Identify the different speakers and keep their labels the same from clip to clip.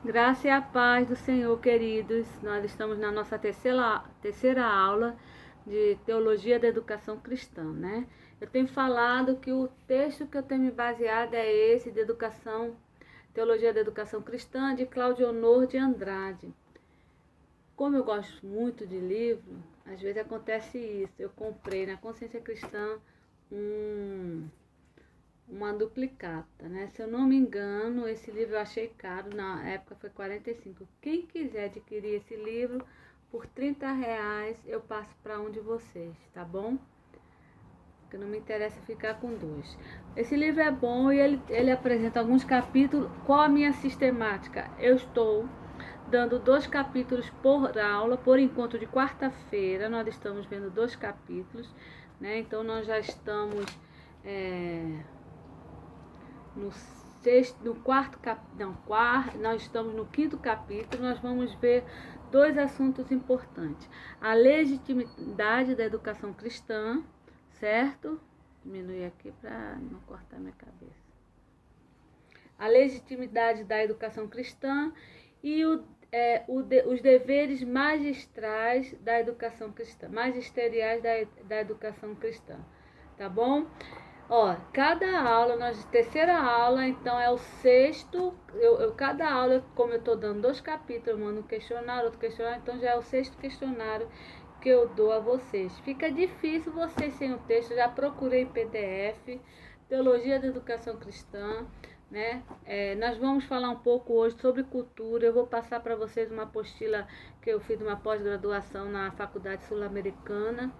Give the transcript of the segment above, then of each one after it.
Speaker 1: Graça e a paz do Senhor, queridos. Nós estamos na nossa terceira aula de Teologia da Educação Cristã, né? Eu tenho falado que o texto que eu tenho me baseado é esse, de Teologia da Educação Cristã, de Cláudio Honor de Andrade. Como eu gosto muito de livro, às vezes acontece isso. Eu comprei na Consciência Cristã uma duplicata, né? Se eu não me engano, esse livro eu achei caro, na época foi 45. Quem quiser adquirir esse livro por R$ 30, eu passo para um de vocês, tá bom? Porque não me interessa ficar com dois. Esse livro é bom e ele apresenta alguns capítulos. Qual a minha sistemática? Eu estou dando 2 capítulos por aula, por encontro de quarta-feira, nós estamos vendo 2 capítulos, né? Então nós já estamos nós estamos no 5º capítulo, nós vamos ver 2 assuntos importantes. A legitimidade da educação cristã, certo? Diminuir aqui para não cortar minha cabeça. A legitimidade da educação cristã e os deveres magisteriais da educação cristã, da educação cristã, tá bom? Ó, cada aula, terceira aula, então é o 6º, cada aula, como eu estou dando 2 capítulos, eu mando um questionário, outro questionário, então já é o 6º questionário que eu dou a vocês. Fica difícil vocês sem o texto, já procurei em PDF, Teologia da Educação Cristã, né? Nós vamos falar um pouco hoje sobre cultura. Eu vou passar para vocês uma apostila que eu fiz uma pós-graduação na Faculdade Sul-Americana,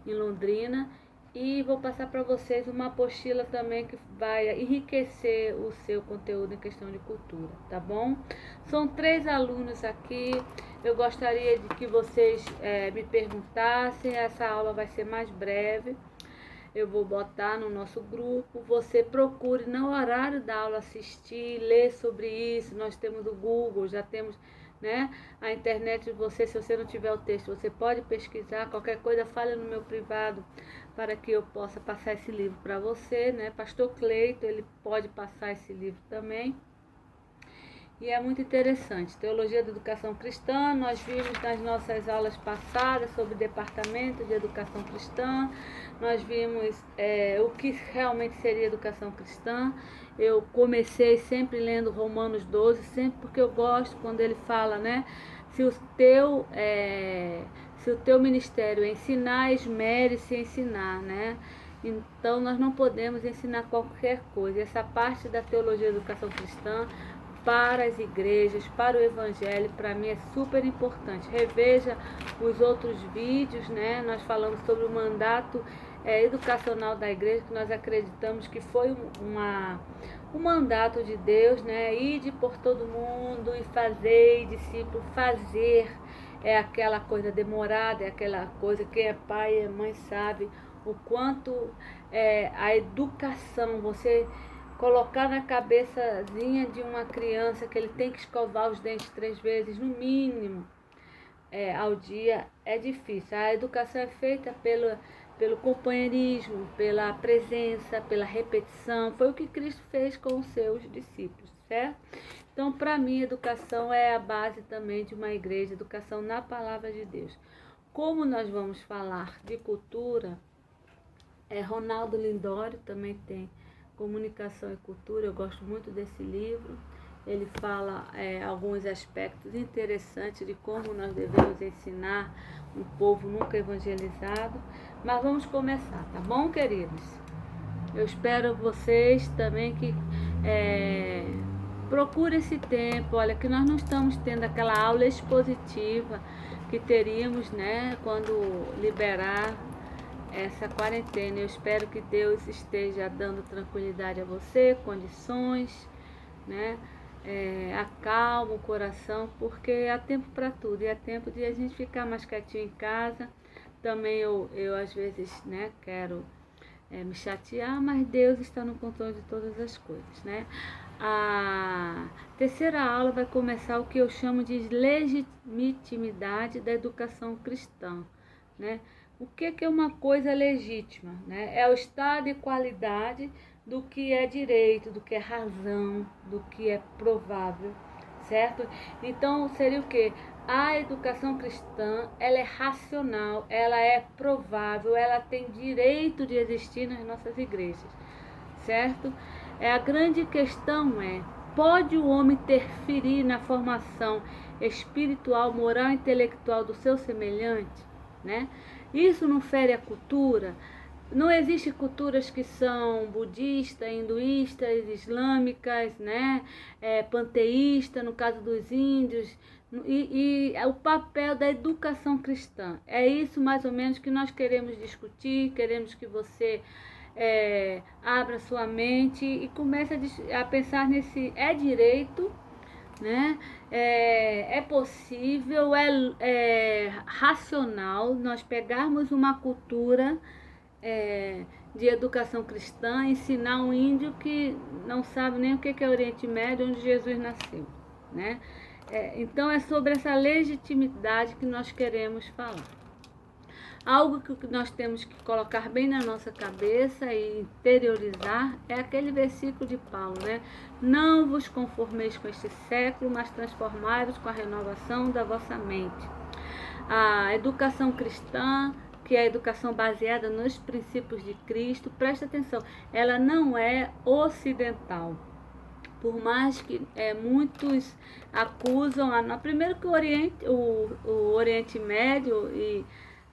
Speaker 1: em Londrina, e vou passar para vocês uma apostila também que vai enriquecer o seu conteúdo em questão de cultura, tá bom? São 3 alunos aqui, eu gostaria de que vocês me perguntassem, essa aula vai ser mais breve. Eu vou botar no nosso grupo, você procure no horário da aula assistir, ler sobre isso, nós temos o Google, já temos, né, a internet de você, se você não tiver o texto, você pode pesquisar, qualquer coisa, fale no meu privado, para que eu possa passar esse livro para você, né, Pastor Cleito, ele pode passar esse livro também. E é muito interessante. Teologia da Educação Cristã, nós vimos nas nossas aulas passadas sobre o Departamento de Educação Cristã, nós vimos o que realmente seria educação cristã. Eu comecei sempre lendo Romanos 12, sempre porque eu gosto quando ele fala, né? Se o teu ministério é ensinar, esmere-se em ensinar, né? Então nós não podemos ensinar qualquer coisa. Essa parte da teologia da educação cristã para as igrejas, para o evangelho, para mim é super importante. Reveja os outros vídeos, né? Nós falamos sobre o mandato educacional da igreja, que nós acreditamos que foi um mandato de Deus, né? Ide por todo mundo e fazer discípulo. Fazer é aquela coisa demorada, é aquela coisa que é pai e mãe sabe o quanto a educação, você colocar na cabeçazinha de uma criança que ele tem que escovar os dentes 3 vezes, no mínimo, ao dia, é difícil. A educação é feita pelo companheirismo, pela presença, pela repetição. Foi o que Cristo fez com os seus discípulos, certo? Então, para mim, educação é a base também de uma igreja, educação na palavra de Deus. Como nós vamos falar de cultura, Ronaldo Lindório também tem Comunicação e Cultura, eu gosto muito desse livro. Ele fala alguns aspectos interessantes de como nós devemos ensinar um povo nunca evangelizado. Mas vamos começar, tá bom, queridos? Eu espero vocês também que procurem esse tempo. Olha, que nós não estamos tendo aquela aula expositiva que teríamos, né, quando liberar essa quarentena. Eu espero que Deus esteja dando tranquilidade a você, condições, né? Acalma o coração, porque há tempo para tudo, e há tempo de a gente ficar mais quietinho em casa. Também eu às vezes, né, quero me chatear, mas Deus está no controle de todas as coisas, né? A terceira aula vai começar o que eu chamo de legitimidade da educação cristã, né? O que é uma coisa legítima, né? É o estado e qualidade do que é direito, do que é razão, do que é provável certo? Então seria o quê? A educação cristã, ela é racional, ela é provável, ela tem direito de existir nas nossas igrejas, certo? A grande questão é, pode o homem interferir na formação espiritual, moral e intelectual do seu semelhante, né? Isso não fere a cultura? Não existem culturas que são budistas, hinduístas, islâmicas, né? Panteísta, no caso dos índios, e o papel da educação cristã. É isso mais ou menos que nós queremos discutir, queremos que você abra sua mente e comece a pensar nesse direito, né? É possível, é racional nós pegarmos uma cultura de educação cristã, ensinar um índio que não sabe nem o que é Oriente Médio, onde Jesus nasceu, né? Então é sobre essa legitimidade que nós queremos falar. Algo que nós temos que colocar bem na nossa cabeça e interiorizar é aquele versículo de Paulo, né? Não vos conformeis com este século, mas transformai-vos com a renovação da vossa mente. A educação cristã, que é a educação baseada nos princípios de Cristo, presta atenção, ela não é ocidental. Por mais que muitos acusam, primeiro que o Oriente Médio e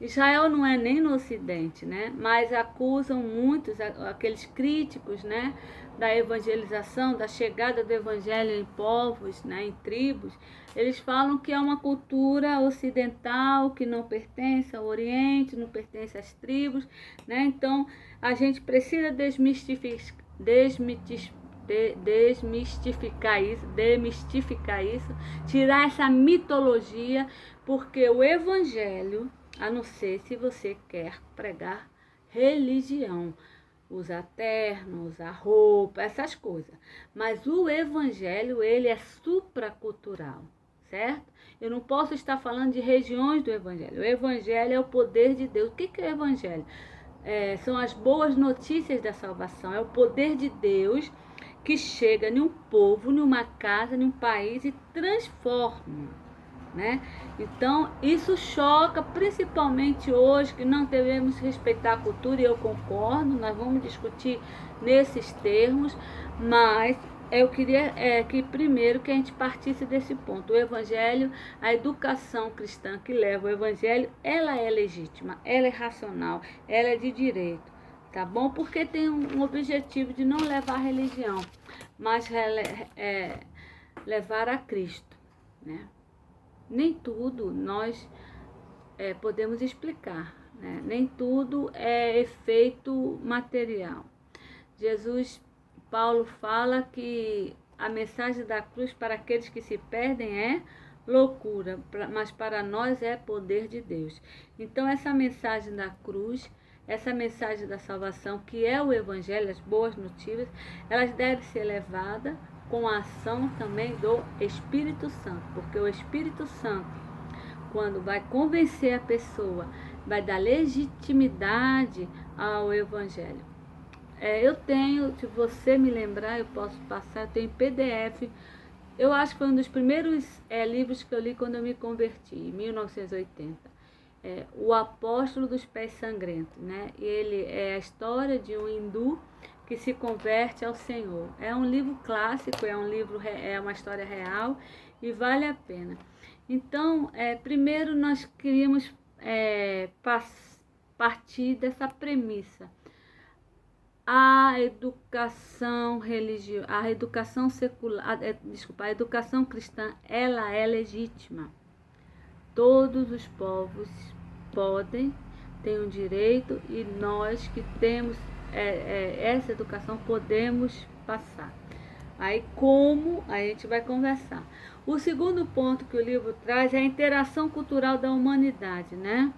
Speaker 1: Israel não é nem no Ocidente, né? Mas acusam muitos, aqueles críticos, né, da evangelização, da chegada do evangelho em povos, né, em tribos. Eles falam que é uma cultura ocidental, que não pertence ao Oriente, não pertence às tribos, né? Então, a gente precisa demitificar isso, tirar essa mitologia, porque o evangelho, a não ser se você quer pregar religião, usar terno, usar roupa, essas coisas. Mas o evangelho, ele é supracultural, certo? Eu não posso estar falando de regiões do evangelho. O evangelho é o poder de Deus. O que é o evangelho? São as boas notícias da salvação. É o poder de Deus que chega em um povo, em uma casa, em um país e transforma, né? Então, isso choca, principalmente hoje, que não devemos respeitar a cultura, e eu concordo, nós vamos discutir nesses termos, mas eu queria que primeiro que a gente partisse desse ponto. O evangelho, a educação cristã que leva o evangelho, ela é legítima, ela é racional, ela é de direito, tá bom? Porque tem um objetivo de não levar a religião, mas levar a Cristo, né? Nem tudo nós podemos explicar, né? Nem tudo é efeito material. Paulo fala que a mensagem da cruz para aqueles que se perdem é loucura, mas para nós é poder de Deus. Então essa mensagem da cruz, essa mensagem da salvação, que é o evangelho, as boas notícias, elas devem ser levadas com a ação também do Espírito Santo, porque o Espírito Santo, quando vai convencer a pessoa, vai dar legitimidade ao evangelho. Eu tenho, se você me lembrar, eu posso passar, eu tenho PDF, eu acho que foi um dos primeiros livros que eu li quando eu me converti, em 1980. O Apóstolo dos Pés Sangrentos, né? Ele é a história de um hindu que se converte ao Senhor. É um livro clássico, é uma história real e vale a pena. Então, primeiro nós queríamos partir dessa premissa. A educação religiosa, a educação secular, a educação cristã, ela é legítima. Todos os povos podem, têm um direito, e nós que temos essa educação podemos passar. Aí como a gente vai conversar. O segundo ponto que o livro traz é a interação cultural da humanidade, né?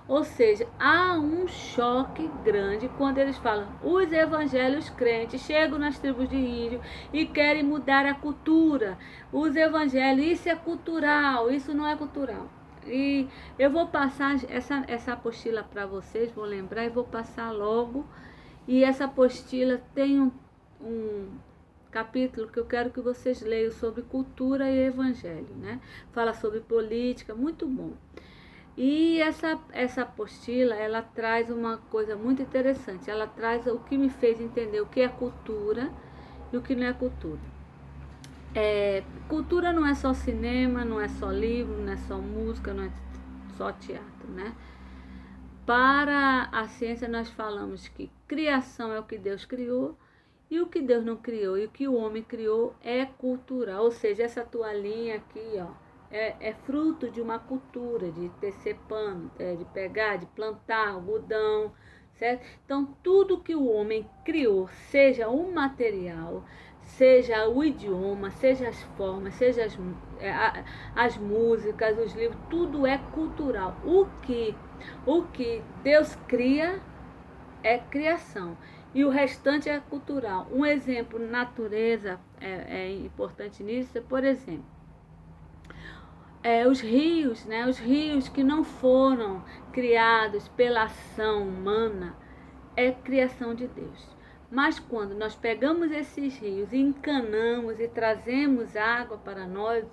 Speaker 1: Ou seja, há um choque grande quando eles falam, os evangelhos crentes chegam nas tribos de índio e querem mudar a cultura. Os evangelhos, isso é cultural, isso não é cultural. E eu vou passar essa apostila para vocês, vou lembrar e vou passar logo. E essa apostila tem capítulo que eu quero que vocês leiam sobre cultura e evangelho, né? Fala sobre política, muito bom. E essa apostila, ela traz uma coisa muito interessante. Ela traz o que me fez entender o que é cultura e o que não é cultura. Cultura não é só cinema, não é só livro, não é só música, não é só teatro, né? Para a ciência nós falamos que criação é o que Deus criou e o que Deus não criou e o que o homem criou é cultural. Ou seja, essa toalhinha aqui, ó, é fruto de uma cultura, de tecer pano, de pegar, de plantar algodão, certo? Então, tudo que o homem criou, seja o material, seja o idioma, seja as formas, seja as músicas, os livros, tudo é cultural. O que Deus cria é criação e o restante é cultural. Um exemplo, natureza, é importante nisso, por exemplo, os rios, né? Os rios que não foram criados pela ação humana é criação de Deus. Mas quando nós pegamos esses rios e encanamos e trazemos água para nós,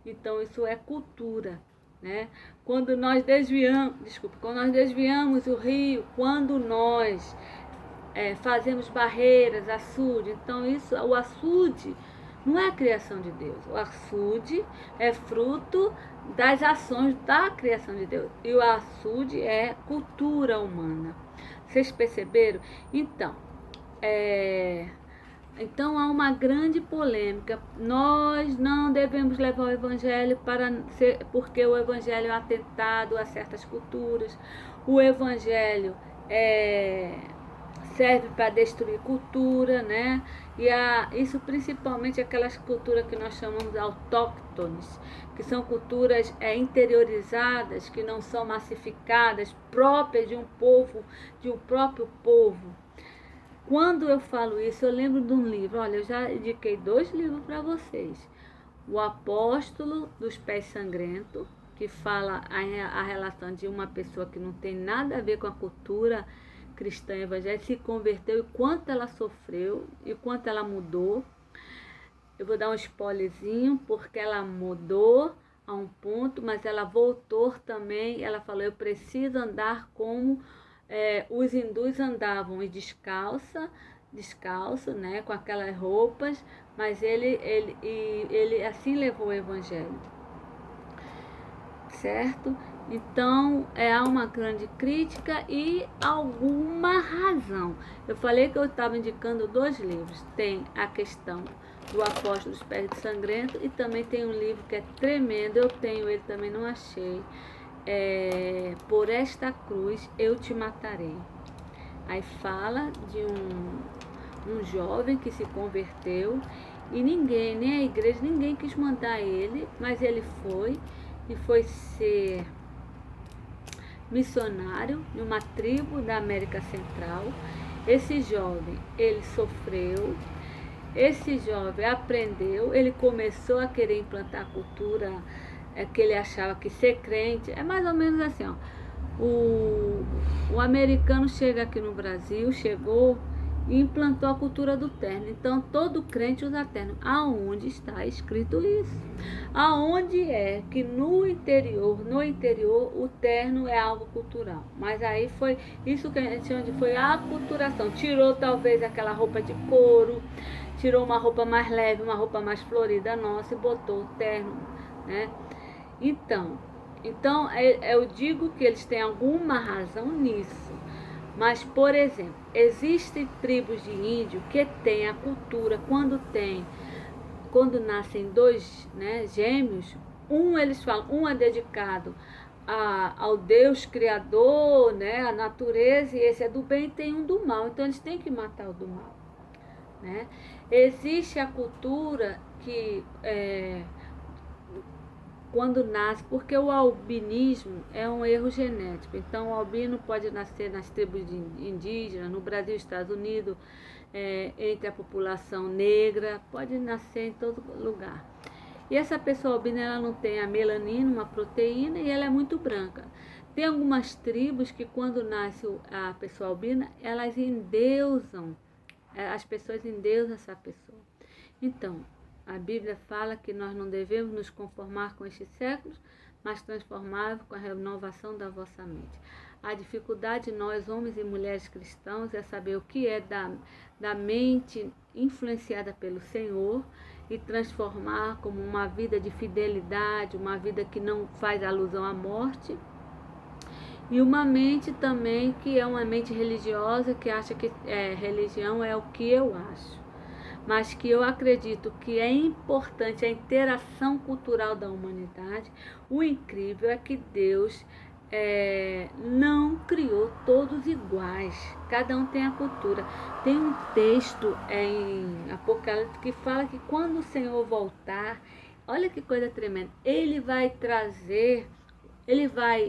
Speaker 1: então isso é cultura, né? Quando nós desviamos o rio, quando nós fazemos barreiras, açude, então o açude não é a criação de Deus. O açude é fruto das ações da criação de Deus. E o açude é cultura humana. Vocês perceberam? Então há uma grande polêmica. Nós não devemos levar o evangelho porque o evangelho é atentado a certas culturas. O evangelho serve para destruir cultura, né? E isso principalmente aquelas culturas que nós chamamos de autóctones, que são culturas interiorizadas, que não são massificadas, próprias de um povo, de um próprio povo. Quando eu falo isso, eu lembro de um livro. Olha, eu já indiquei 2 livros para vocês. O Apóstolo dos Pés Sangrentos, que fala a relação de uma pessoa que não tem nada a ver com a cultura cristã evangélica, se converteu e quanto ela sofreu e quanto ela mudou. Eu vou dar um spoilerzinho, porque ela mudou a um ponto, mas ela voltou também. Ela falou, eu preciso andar como os hindus andavam e descalço, né, com aquelas roupas, mas ele assim levou o evangelho, certo? Então, há uma grande crítica e alguma razão. Eu falei que eu estava indicando 2 livros. Tem a questão do Apóstolo dos Pés Sangrentos e também tem um livro que é tremendo, eu tenho ele também, não achei. Por esta cruz eu te matarei. Aí fala de um jovem que se converteu e ninguém, nem a igreja, ninguém quis mandar ele, mas ele foi e foi ser missionário em uma tribo da América Central. Esse jovem, ele sofreu, esse jovem aprendeu, ele começou a querer implantar a cultura que ele achava que ser crente, é mais ou menos assim, ó. O americano chega aqui no Brasil, chegou e implantou a cultura do terno. Então, todo crente usa terno. Aonde está escrito isso? Aonde é que no interior, o terno é algo cultural? Mas aí foi isso que a gente chama de foi a aculturação. Tirou talvez aquela roupa de couro, tirou uma roupa mais leve, uma roupa mais florida nossa e botou o terno, né? Então eu digo que eles têm alguma razão nisso. Mas, por exemplo, existem tribos de índio que têm a cultura, quando nascem 2, né, gêmeos, eles falam, um é dedicado ao Deus Criador, né, à natureza, e esse é do bem e tem um do mal, então eles têm que matar o do mal, né? Existe a cultura que quando nasce, porque o albinismo é um erro genético. Então, o albino pode nascer nas tribos indígenas, no Brasil e Estados Unidos, entre a população negra, pode nascer em todo lugar. E essa pessoa albina, ela não tem a melanina, uma proteína, e ela é muito branca. Tem algumas tribos que quando nasce a pessoa albina, elas endeusam, as pessoas endeusam essa pessoa. Então, a Bíblia fala que nós não devemos nos conformar com estes séculos, mas transformar com a renovação da vossa mente. A dificuldade de nós, homens e mulheres cristãos, é saber o que é da mente influenciada pelo Senhor e transformar como uma vida de fidelidade, uma vida que não faz alusão à morte, e uma mente também que é uma mente religiosa, que acha que religião é o que eu acho, mas que eu acredito que é importante a interação cultural da humanidade. O incrível é que Deus não criou todos iguais, cada um tem a cultura. Tem um texto em Apocalipse que fala que quando o Senhor voltar, olha que coisa tremenda, ele vai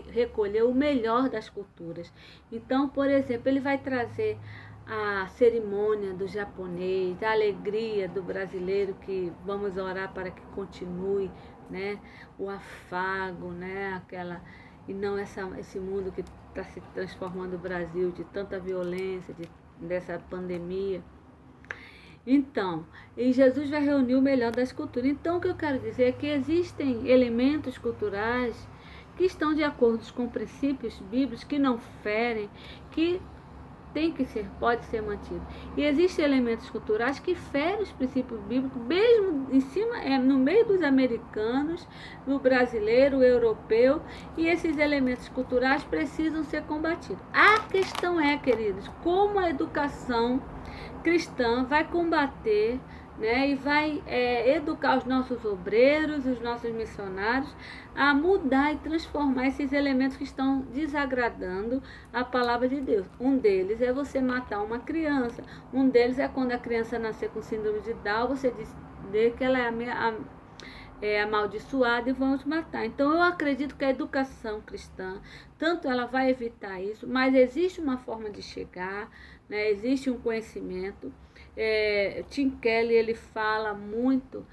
Speaker 1: recolher o melhor das culturas. Então, por exemplo, ele vai trazer a cerimônia do japonês, a alegria do brasileiro, que vamos orar para que continue, né? O afago, né? E não esse mundo que está se transformando no Brasil, de tanta violência, dessa pandemia. Então, e Jesus vai reunir o melhor das culturas. Então, o que eu quero dizer é que existem elementos culturais que estão de acordo com princípios bíblicos, que não ferem, que pode ser mantido. E existem elementos culturais que ferem os princípios bíblicos, mesmo em cima, no meio dos americanos, no brasileiro, europeu, e esses elementos culturais precisam ser combatidos. A questão é, queridos, como a educação cristã vai combater, né, e vai educar os nossos obreiros, os nossos missionários, a mudar e transformar esses elementos que estão desagradando a palavra de Deus. Um deles é você matar uma criança. Um deles é quando a criança nascer com síndrome de Down, você dizer que ela é amaldiçoada e vamos matar. Então eu acredito que a educação cristã, tanto ela vai evitar isso, mas existe uma forma de chegar, né? Existe um conhecimento. Tim Keller, ele fala muito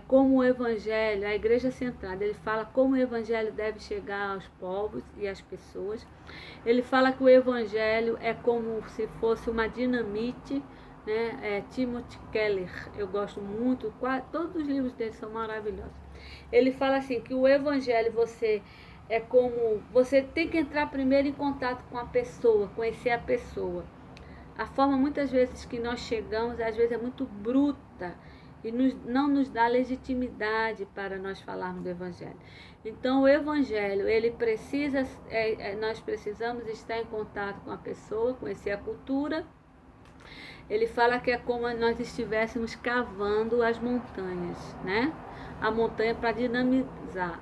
Speaker 1: como o evangelho, a igreja centrada, ele fala como o evangelho deve chegar aos povos e às pessoas. Ele fala que o evangelho é como se fosse uma dinamite, né? Timothy Keller, eu gosto muito, todos os livros dele são maravilhosos. Ele fala assim, que o evangelho você tem que entrar primeiro em contato com a pessoa, conhecer a pessoa. A forma muitas vezes que nós chegamos, às vezes é muito bruta e não nos dá legitimidade para nós falarmos do evangelho. Então o evangelho, ele precisa, nós precisamos estar em contato com a pessoa, conhecer a cultura. Ele fala que é como nós estivéssemos cavando as montanhas, né? A montanha para dinamitizar.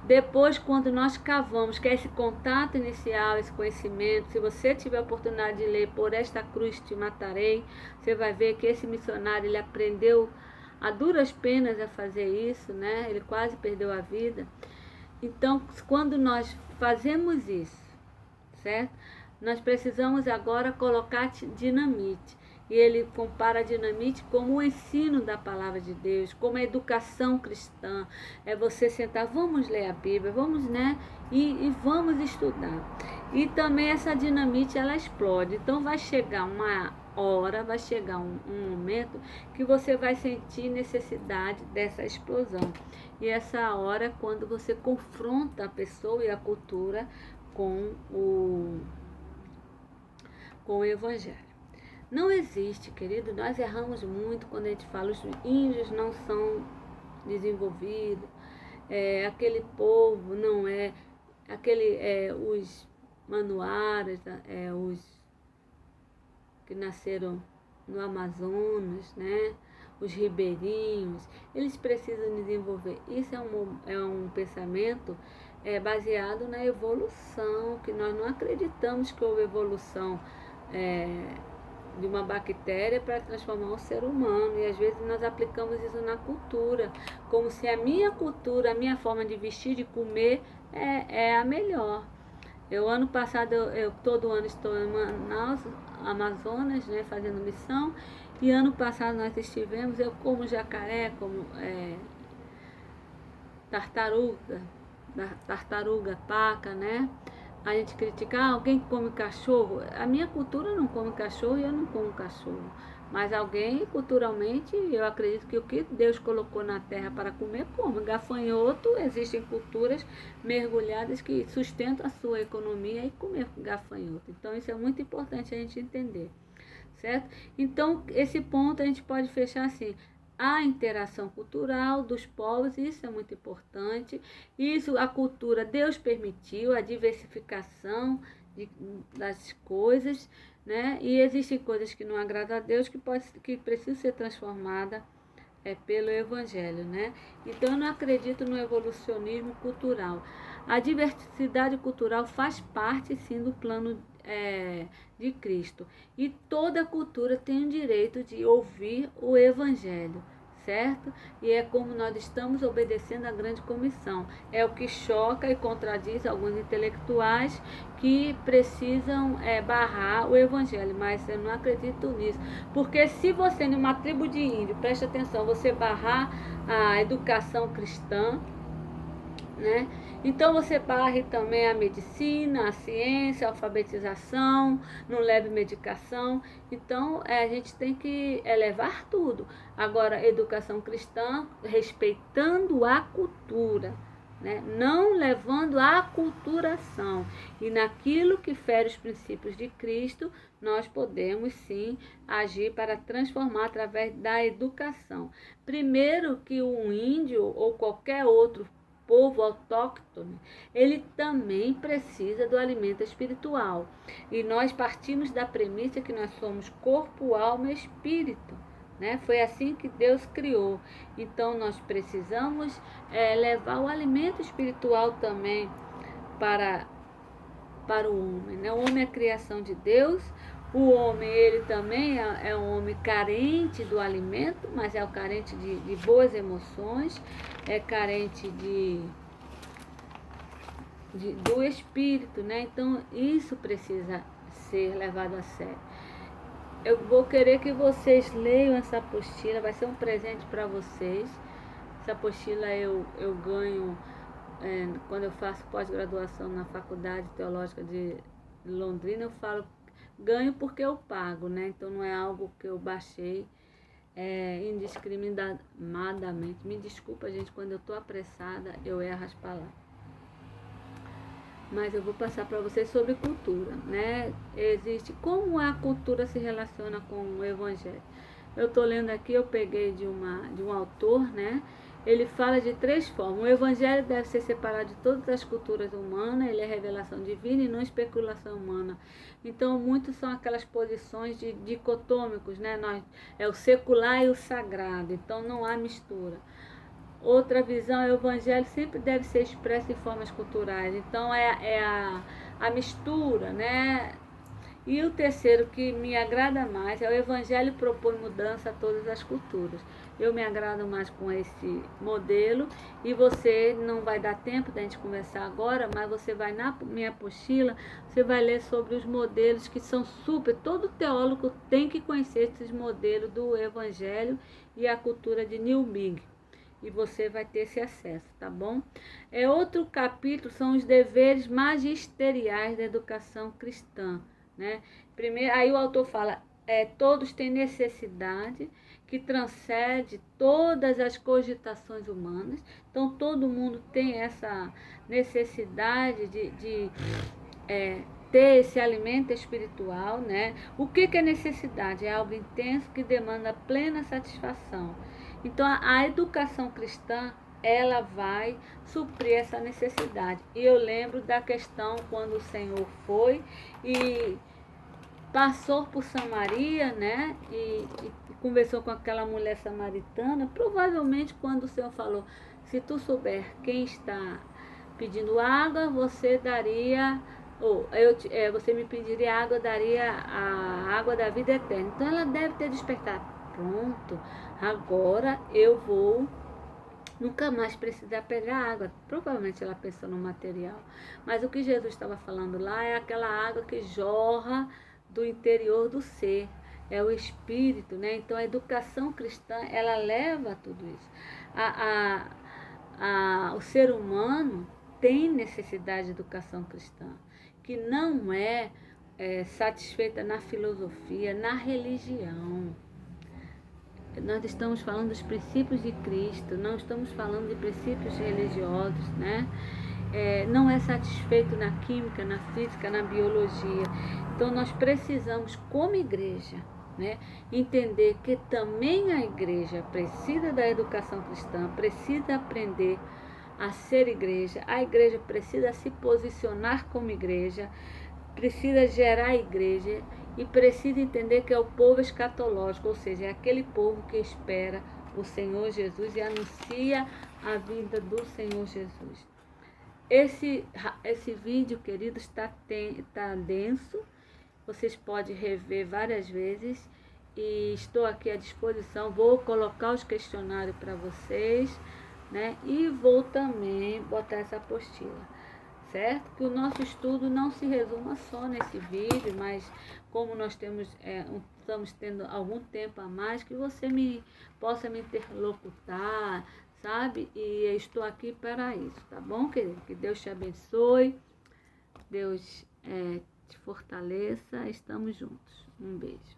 Speaker 1: Depois, quando nós cavamos, que é esse contato inicial, esse conhecimento, se você tiver a oportunidade de ler Por Esta Cruz Te Matarei, você vai ver que esse missionário, ele aprendeu a duras penas a fazer isso, né? Ele quase perdeu a vida. Então, quando nós fazemos isso, certo? Nós precisamos agora colocar dinamite. E ele compara a dinamite como o ensino da palavra de Deus, como a educação cristã. É você sentar, vamos ler a Bíblia, vamos, né? E vamos estudar. E também essa dinamite, ela explode. Então vai chegar uma hora, vai chegar um momento que você vai sentir necessidade dessa explosão. E essa hora é quando você confronta a pessoa e a cultura com o evangelho. Não existe, querido, nós erramos muito quando a gente fala os índios não são desenvolvidos, aquele povo não é, os manuaras, os que nasceram no Amazonas, né? Os ribeirinhos, eles precisam desenvolver. Isso é um pensamento baseado na evolução, que nós não acreditamos que houve evolução de uma bactéria para transformar um ser humano, e às vezes nós aplicamos isso na cultura, como se a minha cultura, a minha forma de vestir, de comer é a melhor. Ano passado, eu todo ano estou em Manaus, Amazonas, né, fazendo missão, e ano passado nós estivemos, eu como jacaré, como tartaruga, paca, né? A gente critica, alguém come cachorro. A minha cultura não come cachorro e eu não como cachorro. Mas alguém, culturalmente, eu acredito que o que Deus colocou na terra para comer, come. Gafanhoto, existem culturas mergulhadas que sustentam a sua economia e comer gafanhoto. Então, isso é muito importante a gente entender, certo? Então, esse ponto a gente pode fechar assim: a interação cultural dos povos, isso é muito importante. Isso, a cultura, Deus permitiu, a diversificação das coisas, né? E existem coisas que não agradam a Deus que precisam ser transformadas pelo Evangelho, né? Então, eu não acredito no evolucionismo cultural. A diversidade cultural faz parte, sim, do plano de Cristo. E toda cultura tem o direito de ouvir o Evangelho, certo? E é como nós estamos obedecendo à grande comissão. É o que choca e contradiz alguns intelectuais que precisam barrar o Evangelho, mas eu não acredito nisso. Porque se você, numa tribo de índio, preste atenção, você barrar a educação cristã, né? Então você barre também a medicina, a ciência, a alfabetização, não leve medicação. Então a gente tem que elevar tudo. Agora, educação cristã, respeitando a cultura, né? Não levando a aculturação. E naquilo que fere os princípios de Cristo, nós podemos sim agir para transformar através da educação. Primeiro que um índio ou qualquer outro povo autóctone, ele também precisa do alimento espiritual. E nós partimos da premissa que nós somos corpo, alma e espírito, né? Foi assim que Deus criou. Então nós precisamos levar o alimento espiritual também para o homem, né? O homem é a criação de Deus. O homem, ele também é um homem carente do alimento, mas é o carente de boas emoções, é carente do espírito, né? Então, isso precisa ser levado a sério. Eu vou querer que vocês leiam essa apostila, vai ser um presente para vocês. Essa apostila eu ganho quando eu faço pós-graduação na Faculdade Teológica de Londrina. Eu falo ganho porque eu pago, né? Então não é algo que eu baixei indiscriminadamente. Me desculpa, gente, quando eu estou apressada, eu erro as palavras. Mas eu vou passar para vocês sobre cultura, né? Existe como a cultura se relaciona com o Evangelho. Eu estou lendo aqui, eu peguei de um autor, né? Ele fala de 3 formas. O Evangelho deve ser separado de todas as culturas humanas, ele é revelação divina e não especulação humana. Então, muitos são aquelas posições dicotômicos, né? É o secular e o sagrado, então não há mistura. Outra visão é o Evangelho sempre deve ser expresso em formas culturais, então a mistura, né? E o terceiro que me agrada mais é o Evangelho propõe mudança a todas as culturas. Eu me agrado mais com esse modelo e você não vai dar tempo da gente conversar agora, mas você vai na minha apostila, você vai ler sobre os modelos que são super, todo teólogo tem que conhecer esses modelos do Evangelho e a cultura de Newbig. E você vai ter esse acesso, tá bom? Outro capítulo são os deveres magisteriais da educação cristã, né? Primeiro, aí o autor fala, todos têm necessidade que transcende todas as cogitações humanas. Então, todo mundo tem essa necessidade de ter esse alimento espiritual, né? O que é necessidade? É algo intenso que demanda plena satisfação. Então, a educação cristã, ela vai suprir essa necessidade. E eu lembro da questão quando o Senhor foi e passou por Samaria, né? E conversou com aquela mulher samaritana. Provavelmente quando o Senhor falou, se tu souber quem está pedindo água, você daria, você me pediria água, eu daria a água da vida eterna. Então ela deve ter despertado. Pronto, agora eu vou nunca mais precisar pegar água. Provavelmente ela pensou no material. Mas o que Jesus estava falando lá é aquela água que jorra do interior do ser. É o espírito, né? Então a educação cristã, ela leva a tudo isso. O ser humano tem necessidade de educação cristã, que não é satisfeita na filosofia, na religião. nós estamos falando dos princípios de Cristo, não estamos falando de princípios religiosos, né? Não é satisfeito na química, na física, na biologia. Então nós precisamos, como igreja, né, entender que também a igreja precisa da educação cristã, precisa aprender a ser igreja, a igreja precisa se posicionar como igreja, precisa gerar igreja e precisa entender que é o povo escatológico, ou seja, é aquele povo que espera o Senhor Jesus e anuncia a vinda do Senhor Jesus. Esse vídeo, queridos, está denso, vocês podem rever várias vezes e estou aqui à disposição. Vou colocar os questionários para vocês, né? E vou também botar essa apostila, certo? Que o nosso estudo não se resuma só nesse vídeo, mas como nós estamos tendo algum tempo a mais, que você possa me interlocutar, sabe? E eu estou aqui para isso, tá bom, querido? Que Deus te abençoe, Deus te fortaleça, estamos juntos. Um beijo.